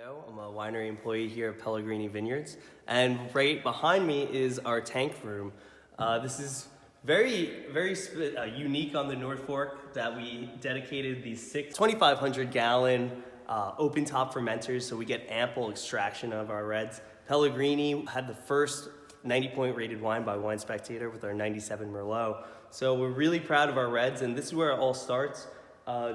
I'm a winery employee here at Pellegrini Vineyards, and right behind me is our tank room. This is very unique on the North Fork that we dedicated these 2,500 gallon open top fermenters, so we get ample extraction of our reds. Pellegrini had the first 90-point rated wine by Wine Spectator with our 97 Merlot. So we're really proud of our reds, and this is where it all starts.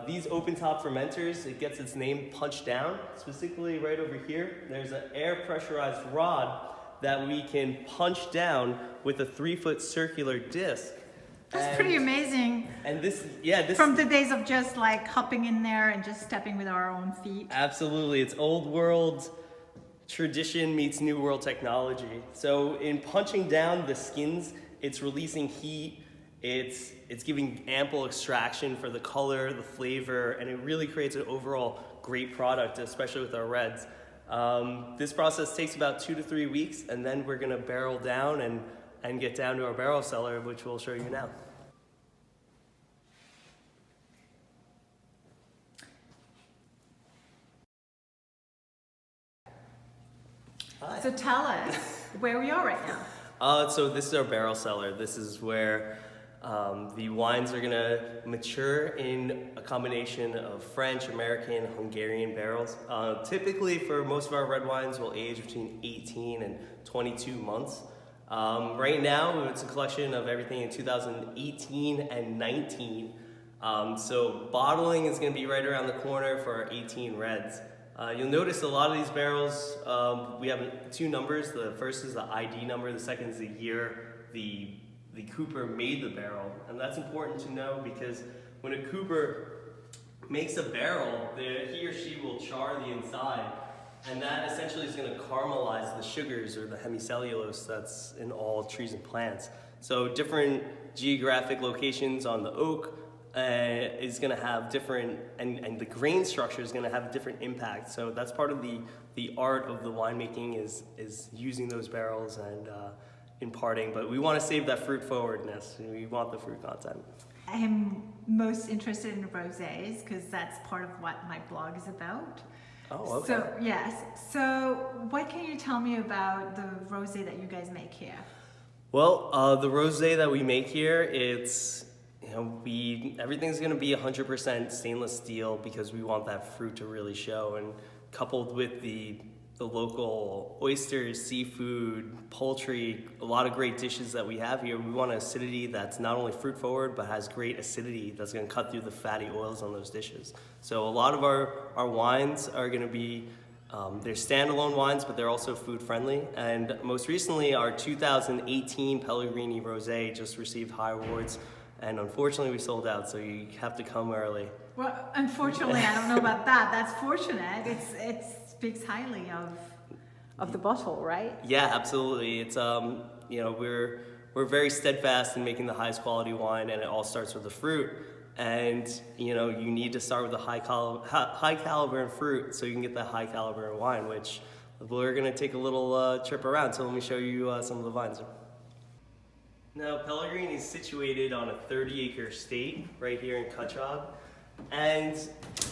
These open top fermenters, it gets its name punched down, specifically right over here. There's an air pressurized rod that we can punch down with a 3-foot circular disc. That's pretty amazing. And this from the days of just like hopping in there and just stepping with our own feet. Absolutely, it's old world tradition meets new world technology. So in punching down the skins, it's releasing heat. It's giving ample extraction for the color, the flavor, and it really creates an overall great product, especially with our reds. This process takes about 2 to 3 weeks, and then we're gonna barrel down and get down to our barrel cellar, which we'll show you now. Hi. So tell us where we are right now. So this is our barrel cellar. This is where the wines are gonna mature in a combination of French, American, Hungarian barrels. Typically for most of our red wines will age between 18 and 22 months. Right now it's a collection of everything in 2018 and 19. So bottling is gonna be right around the corner for our 18 reds. You'll notice a lot of these barrels, we have 2 numbers. The first is the ID number, the second is the year the cooper made the barrel. And that's important to know because when a cooper makes a barrel, he or she will char the inside, and that essentially is going to caramelize the sugars or the hemicellulose that's in all trees and plants. So different geographic locations on the oak is going to have different, and the grain structure is going to have a different impact. So that's part of the art of the winemaking is using those barrels and imparting, but we want to save that fruit forwardness. We want the fruit content. I am most interested in rosés because that's part of what my blog is about. Oh, okay. So yes. So what can you tell me about the rosé that you guys make here? Well, the rosé that we make here, it's everything's going to be 100% stainless steel because we want that fruit to really show, and coupled with the local oysters, seafood, poultry, a lot of great dishes that we have here. We want an acidity that's not only fruit forward, but has great acidity that's gonna cut through the fatty oils on those dishes. So a lot of our wines are gonna be, they're standalone wines, but they're also food friendly. And most recently, our 2018 Pellegrini Rosé just received high awards. And unfortunately, we sold out, so you have to come early. Well, unfortunately, I don't know about that. That's fortunate. It speaks highly of the bottle, right? Yeah, absolutely. It's we're very steadfast in making the highest quality wine, and it all starts with the fruit. And you need to start with the high caliber in fruit, so you can get that high caliber in wine. Which we're gonna take a little trip around. So let me show you some of the vines. Now, Pellegrini is situated on a 30-acre estate right here in Cutchogue. And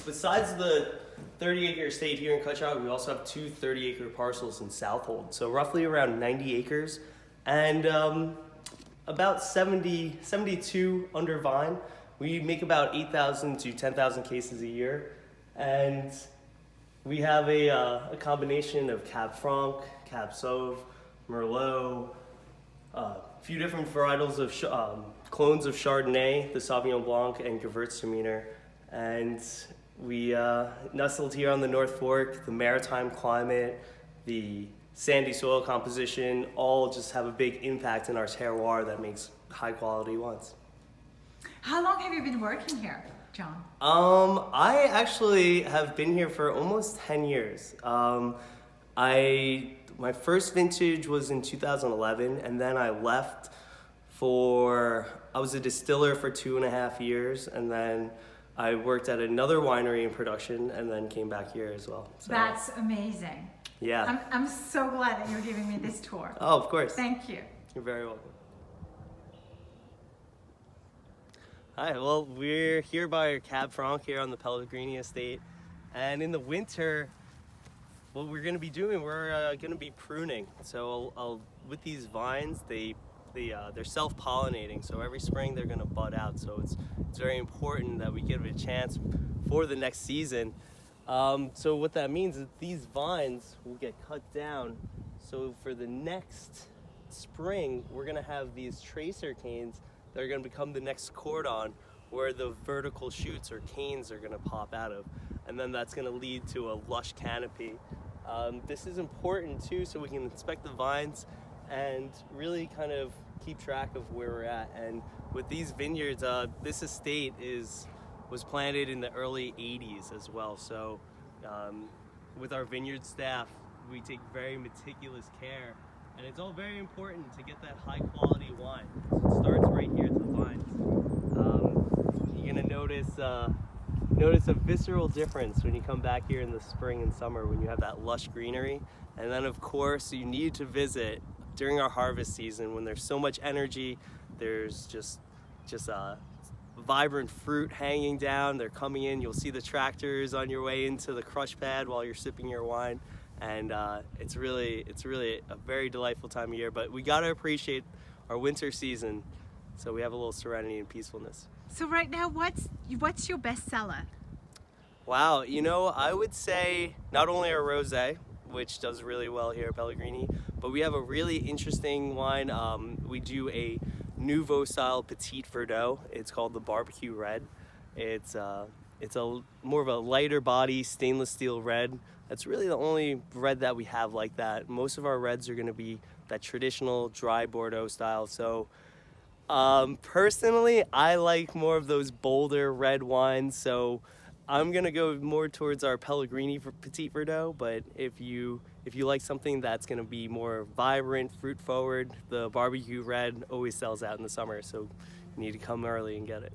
besides the 30-acre estate here in Cutchogue, we also have 2 30-acre parcels in Southold. So roughly around 90 acres and about 72 under vine. We make about 8,000 to 10,000 cases a year. And we have a combination of Cab Franc, Cab Sauv, Merlot, a few different varietals of clones of Chardonnay, the Sauvignon Blanc, and Gewürztraminer. And we nestled here on the North Fork, the maritime climate, the sandy soil composition, all just have a big impact in our terroir that makes high quality wines. How long have you been working here, John? I actually have been here for almost 10 years. My first vintage was in 2011, and then I left I was a distiller for 2.5 years, and then I worked at another winery in production, and then came back here as well. So, that's amazing. Yeah. I'm so glad that you're giving me this tour. Oh, of course. Thank you. You're very welcome. Hi, well, we're here by our Cab Franc here on the Pellegrini estate, and in the winter, what we're going to be doing, we're going to be pruning. So with these vines, they're self-pollinating. So every spring they're going to bud out. So it's very important that we give it a chance for the next season. So what that means is these vines will get cut down. So for the next spring, we're going to have these tracer canes that are going to become the next cordon, where the vertical shoots or canes are going to pop out of. And then that's going to lead to a lush canopy. This is important too, so we can inspect the vines and really kind of keep track of where we're at. And with these vineyards, this estate was planted in the early 80s as well. So with our vineyard staff, we take very meticulous care, and it's all very important to get that high quality wine. So it starts right here at the vines. You're gonna notice a visceral difference when you come back here in the spring and summer when you have that lush greenery. And then of course you need to visit during our harvest season when there's so much energy. There's just vibrant fruit hanging down. They're coming in. You'll see the tractors on your way into the crush pad while you're sipping your wine. And it's really a very delightful time of year. But we got to appreciate our winter season so we have a little serenity and peacefulness. So right now, what's your best seller? Wow, I would say not only our rosé, which does really well here at Pellegrini, but we have a really interesting wine. We do a Nouveau style Petit Verdot. It's called the Barbecue Red. It's a more of a lighter body stainless steel red. That's really the only red that we have like that. Most of our reds are going to be that traditional dry Bordeaux style. So personally, I like more of those bolder red wines. So I'm gonna go more towards our Pellegrini Petit Verdot, but if you like something that's gonna be more vibrant, fruit forward, the Barbecue Red always sells out in the summer, so you need to come early and get it.